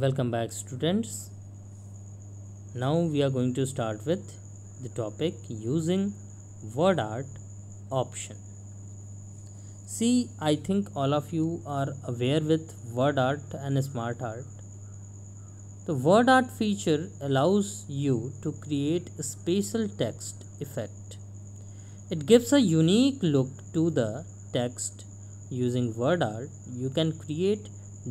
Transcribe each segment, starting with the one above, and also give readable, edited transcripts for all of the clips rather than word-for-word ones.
Welcome back, students. Now we are going to start with the topic using word art option. See, I think all of you are aware with word art and smart art. The word art feature allows you to create a spatial text effect. It gives a unique look to the text. Using word art, you can create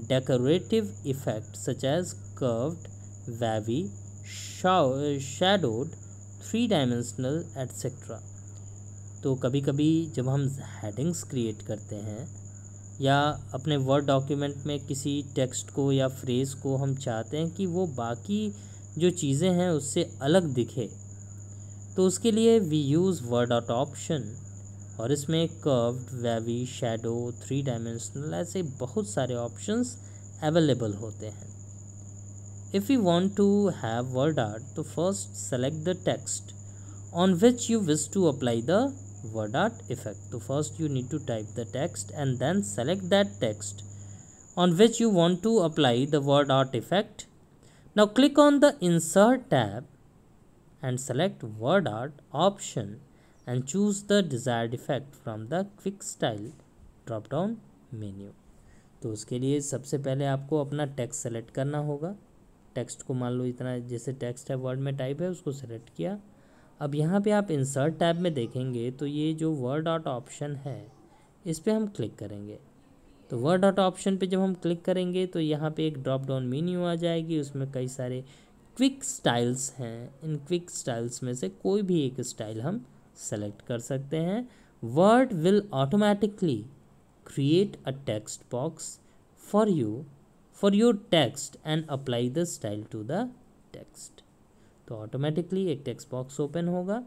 decorative effects such as curved, wavy, shadowed, three dimensional etcetera. तो कभी कभी जब हम headings create करते हैं या अपने word document में किसी टेक्स्ट को या फ्रेज़ को हम चाहते हैं कि वो बाकी जो चीज़ें हैं उससे अलग दिखे, तो उसके लिए we use word art option. और इसमें curved, wavy, shadow, three dimensional ऐसे बहुत सारे ऑप्शंस अवेलेबल होते हैं. If you want to have word art, तो first select the text on which you wish to apply the word art effect. So first you need to type the text and then select that text on which you want to apply the word art effect. Now click on the insert tab and select word art option and choose the desired effect from the quick style drop down menu. तो उसके लिए सबसे पहले आपको अपना text select करना होगा. Text को मान लो इतना, जैसे टेक्स्ट है वर्ड में टाइप है, उसको सेलेक्ट किया. अब यहाँ पे आप इंसर्ट टैब में देखेंगे तो ये जो वर्ड आर्ट ऑप्शन है इस पर हम क्लिक करेंगे. तो वर्ड आर्ट ऑप्शन पे जब हम क्लिक करेंगे तो यहाँ पे एक ड्रॉप डाउन मेन्यू आ जाएगी. उसमें कई सारे क्विक स्टाइल्स हैं. इन क्विक स्टाइल्स में से कोई भी एक स्टाइल हम सेलेक्ट कर सकते हैं. Word will automatically create a text box for your text and apply the style to the text. तो ऑटोमेटिकली एक टेक्स्ट बॉक्स ओपन होगा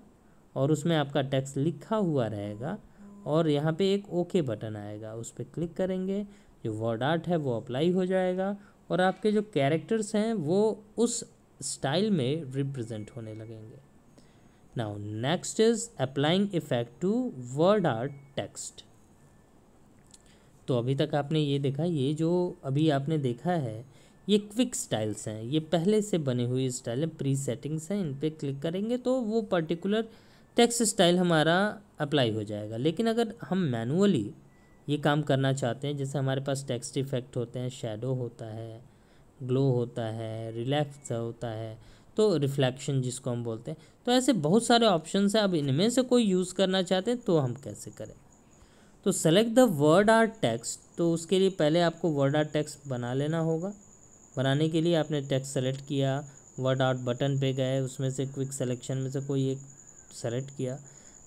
और उसमें आपका टेक्स्ट लिखा हुआ रहेगा और यहाँ पे एक ओके बटन आएगा. उस पर क्लिक करेंगे, जो वर्ड आर्ट है वो अप्लाई हो जाएगा और आपके जो कैरेक्टर्स हैं वो उस स्टाइल में रिप्रेजेंट होने लगेंगे. Now next is applying effect to Word art text. तो अभी तक आपने ये देखा, ये जो अभी आपने देखा है ये क्विक स्टाइल्स हैं. ये पहले से बने हुए स्टाइल हैं, प्री सेटिंग्स हैं. इन पे क्लिक करेंगे तो वो पर्टिकुलर टेक्स्ट स्टाइल हमारा अप्लाई हो जाएगा. लेकिन अगर हम मैनुअली ये काम करना चाहते हैं, जैसे हमारे पास टेक्स्ट इफेक्ट होते हैं, शैडो होता है, ग्लो होता है, रिलैक्स होता है, तो रिफ्लेक्शन जिसको हम बोलते हैं, तो ऐसे बहुत सारे ऑप्शंस हैं. अब इनमें से कोई यूज़ करना चाहते हैं तो हम कैसे करें. तो select the word art text. तो उसके लिए पहले आपको वर्ड आर्ट टेक्स्ट बना लेना होगा. बनाने के लिए आपने टेक्स्ट सेलेक्ट किया, वर्ड आर्ट बटन पे गए, उसमें से क्विक सिलेक्शन में से कोई एक सेलेक्ट किया.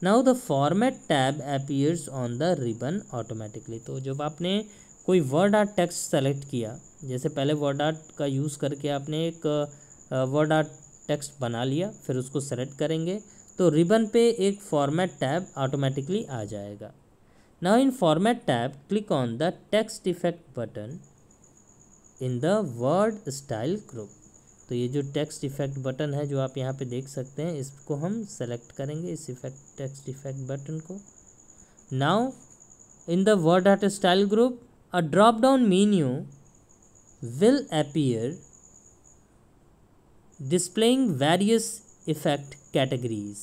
Now the format tab appears on the ribbon automatically. तो जब आपने कोई वर्ड आर्ट टेक्स्ट सेलेक्ट किया, जैसे पहले वर्ड आर्ट का यूज़ करके आपने एक वर्ड आर्ट टेक्स्ट बना लिया, फिर उसको सेलेक्ट करेंगे तो रिबन पे एक फॉर्मेट टैब ऑटोमेटिकली आ जाएगा. Now in format tab click on the text effect button in the word style group. तो ये जो टेक्स्ट इफेक्ट बटन है जो आप यहाँ पे देख सकते हैं, इसको हम सेलेक्ट करेंगे, इस टेक्स्ट इफेक्ट बटन को. Now in the word art style group a drop down menu will appear displaying various effect categories,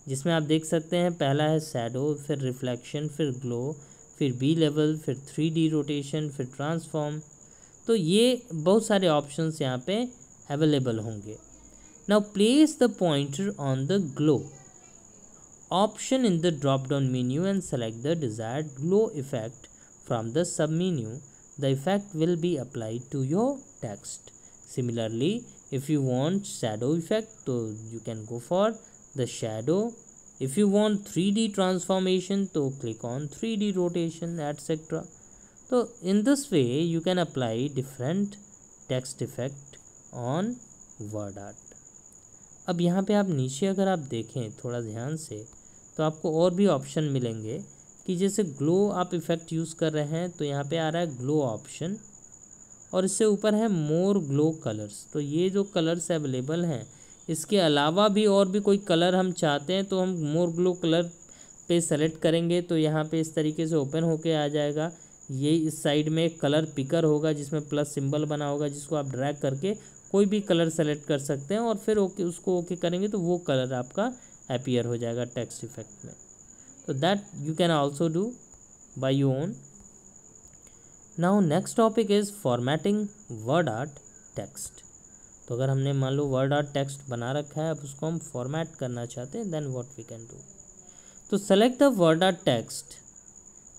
जिसमें आप देख सकते हैं पहला है शैडो, फिर रिफ्लेक्शन, फिर ग्लो, फिर बी लेवल, फिर 3D रोटेशन, फिर ट्रांसफॉर्म. तो ये बहुत सारे ऑप्शंस यहाँ पे अवेलेबल होंगे. Now place the pointer on the glow option in the drop down menu and select the desired glow effect from the sub menu. The effect will be applied to your text. Similarly if you want shadow effect तो you can go for the shadow. If you want 3D transformation तो click on 3D rotation et cetera. तो in this way you can apply different text effect on word art. अब यहाँ पे आप नीचे अगर आप देखें थोड़ा ध्यान से तो आपको और भी ऑप्शन मिलेंगे कि जैसे ग्लो आप इफ़ेक्ट यूज़ कर रहे हैं तो यहाँ पे आ रहा है ग्लो ऑप्शन और इससे ऊपर है मोर ग्लो कलर्स. तो ये जो कलर्स अवेलेबल हैं, इसके अलावा भी और भी कोई कलर हम चाहते हैं तो हम मोर ग्लो कलर पे सेलेक्ट करेंगे तो यहाँ पे इस तरीके से ओपन होके आ जाएगा. ये इस साइड में कलर पिकर होगा जिसमें प्लस सिंबल बना होगा, जिसको आप ड्रैग करके कोई भी कलर सेलेक्ट कर सकते हैं और फिर ओके उसको ओके करेंगे तो वो कलर आपका अपीयर हो जाएगा टेक्स्ट इफेक्ट में। तो that you can also do by your own. Now next topic is formatting word art text. तो अगर हमने मान लो वर्ड आर्ट टेक्स्ट बना रखा है, अब उसको हम फॉर्मेट करना चाहते हैं, then what we can do. तो select the word art text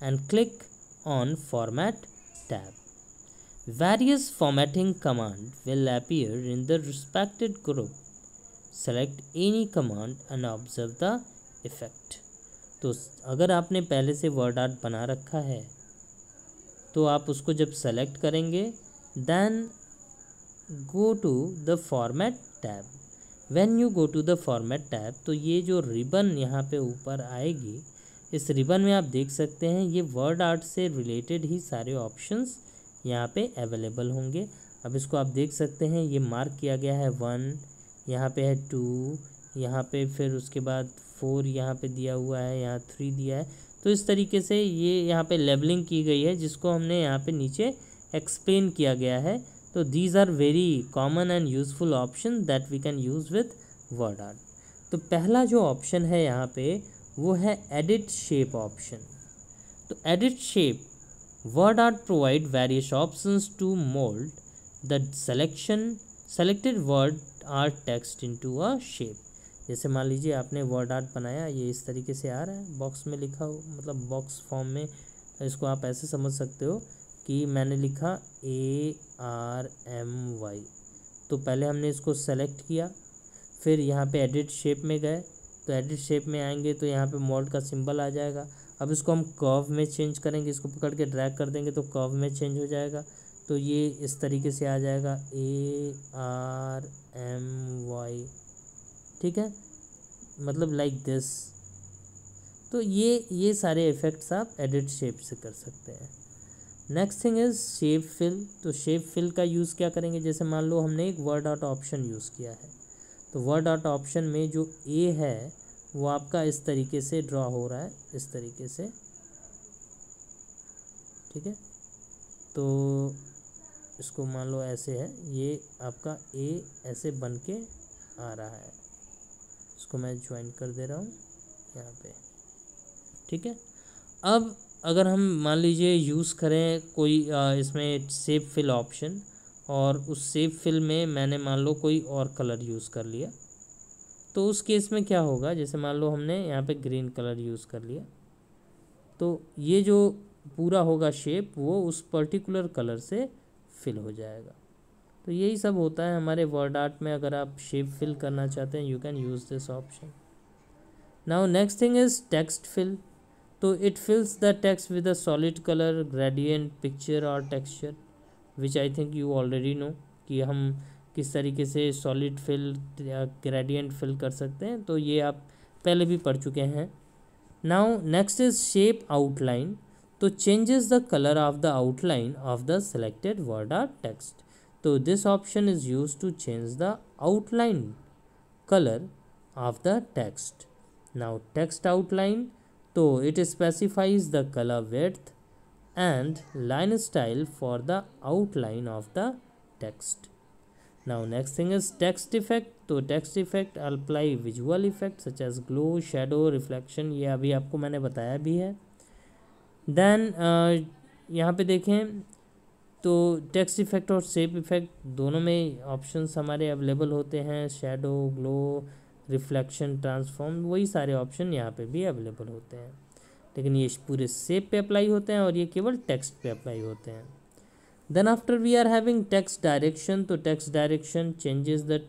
and click on format tab. Various formatting command will appear in the respected group. Select any command and observe the effect. तो अगर आपने पहले से word art बना रखा है तो आप उसको जब सेलेक्ट करेंगे then go to the format tab. When you go to the format tab तो ये जो रिबन यहाँ पे ऊपर आएगी, इस रिबन में आप देख सकते हैं ये वर्ड आर्ट से रिलेटेड ही सारे ऑप्शंस यहाँ पे अवेलेबल होंगे। अब इसको आप देख सकते हैं ये मार्क किया गया है 1, यहाँ पे है 2, यहाँ पे फिर उसके बाद 4 यहाँ पे दिया हुआ है, यहाँ 3 दिया है। तो इस तरीके से ये यहाँ पे लेबलिंग की गई है जिसको हमने यहाँ पे नीचे एक्सप्लेन किया गया है। तो these are very common and useful option that we can use with Word art. तो पहला जो ऑप्शन है यहाँ पे वो है एडिट शेप ऑप्शन। तो edit shape word art provide various options to mold the selected word art text into a shape। जैसे मान लीजिए आपने वर्ड आर्ट बनाया, ये इस तरीके से आ रहा है बॉक्स में लिखा हो, मतलब बॉक्स फॉर्म में। इसको आप ऐसे समझ सकते हो कि मैंने लिखा ARMY। तो पहले हमने इसको सेलेक्ट किया, फिर यहाँ पे एडिट शेप में गए, तो एडिट शेप में आएंगे तो यहाँ पे मोल्ड का सिंबल आ जाएगा। अब इसको हम कर्व में चेंज करेंगे, इसको पकड़ के ड्रैग कर देंगे तो कर्व में चेंज हो जाएगा। तो ये इस तरीके से आ जाएगा ARMY, ठीक है, मतलब लाइक दिस। तो ये सारे इफ़ेक्ट्स आप एडिट शेप से कर सकते हैं। Next thing is shape fill. तो शेप फिल का यूज़ क्या करेंगे, जैसे मान लो हमने एक वर्ड आर्ट ऑप्शन यूज़ किया है, तो वर्ड आर्ट ऑप्शन में जो ए है वो आपका इस तरीके से ड्रॉ हो रहा है, इस तरीके से, ठीक है। तो इसको मान लो ऐसे है, ये आपका ए ऐसे बन के आ रहा है। इसको मैं ज्वाइन कर दे रहा हूँ यहाँ पे, ठीक है। अब अगर हम मान लीजिए यूज़ करें कोई इसमें शेप फिल ऑप्शन, और उस शेप फिल में मैंने मान लो कोई और कलर यूज़ कर लिया, तो उस केस में क्या होगा, जैसे मान लो हमने यहाँ पे ग्रीन कलर यूज़ कर लिया, तो ये जो पूरा होगा शेप वो उस पर्टिकुलर कलर से फिल हो जाएगा। तो यही सब होता है हमारे वर्ड आर्ट में। अगर आप शेप फिल करना चाहते हैं, you can use this option. Now next thing is text fill. तो it fills the text with a solid colour, gradient, picture और texture, which I think you already know कि हम किस तरीके से सॉलिड फिल या ग्रेडियंट फिल कर सकते हैं, तो ये आप पहले भी पढ़ चुके हैं। Now next is shape outline. तो changes the colour of the outline of the selected word art text. तो this option is use to change the outline colour of the text. Now text outline, तो it specifies the colour width and line style for the outline of the text. Now next thing is text effect. तो text effect apply visual effect such as glow, shadow, reflection, ये अभी आपको मैंने बताया भी है। then यहाँ पे देखें तो text effect और shape effect दोनों में ऑप्शंस हमारे अवेलेबल होते हैं। shadow, glow, reflection, transform, वही सारे ऑप्शन यहाँ पे भी अवेलेबल होते हैं, लेकिन ये पूरे शेप पे अप्लाई होते हैं और ये केवल टेक्स्ट पे अप्लाई होते हैं। Then after we are having text direction. तो text direction changes the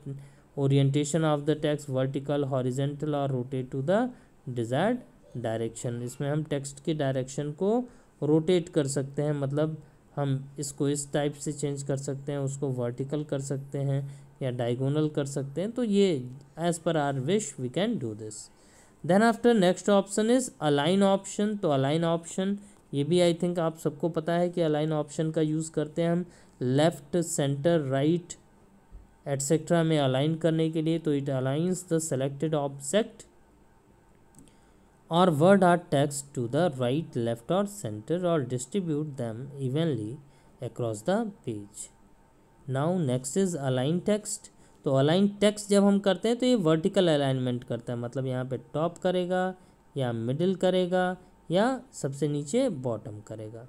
orientation of the text, vertical, horizontal और rotate to the desired direction. इसमें हम टेक्स्ट के डायरेक्शन को रोटेट कर सकते हैं, मतलब हम इसको इस टाइप से चेंज कर सकते हैं, उसको वर्टिकल कर सकते हैं या डायगोनल कर सकते हैं। तो ये as per our wish we can do this. Then after next option is align option. तो अलाइन ऑप्शन ये भी आई थिंक आप सबको पता है कि अलाइन ऑप्शन का यूज़ करते हैं हम लेफ़्ट, सेंटर, राइट एटसेट्रा में अलाइन करने के लिए। तो it aligns the selected object or word art text to the right, left or center, or distribute them evenly across the page. Now next is align text. तो align text जब हम करते हैं तो ये वर्टिकल अलाइनमेंट करता है, मतलब यहाँ पे टॉप करेगा या मिडिल करेगा या सबसे नीचे बॉटम करेगा,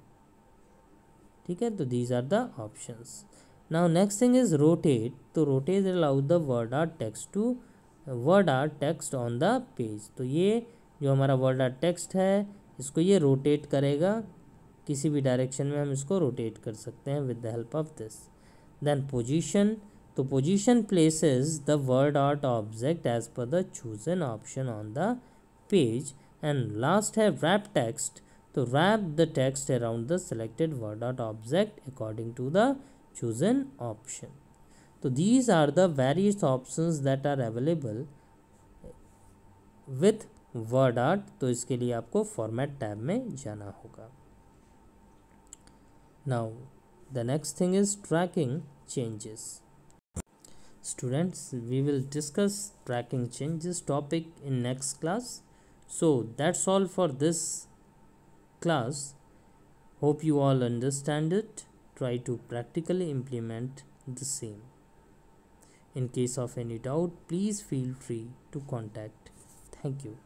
ठीक है। तो these are the options. Now next thing is rotate. तो rotate allow the word art text on the page. तो ये जो हमारा वर्ड आर्ट टेक्स्ट है इसको ये रोटेट करेगा, किसी भी डायरेक्शन में हम इसको रोटेट कर सकते हैं with the help of this. Then position. तो position places the word art object as per the chosen option on the page. And last है रैप टेक्स्ट। तो wrap the text around the selected word art object according to the chosen option. So these are the various options that are available with word art. तो इसके लिए आपको format tab में जाना होगा. Now the next thing is tracking changes. Students, we will discuss tracking changes topic in next class. So that's all for this class. Hope you all understand it. Try to practically implement the same. In case of any doubt, please feel free to contact. Thank you.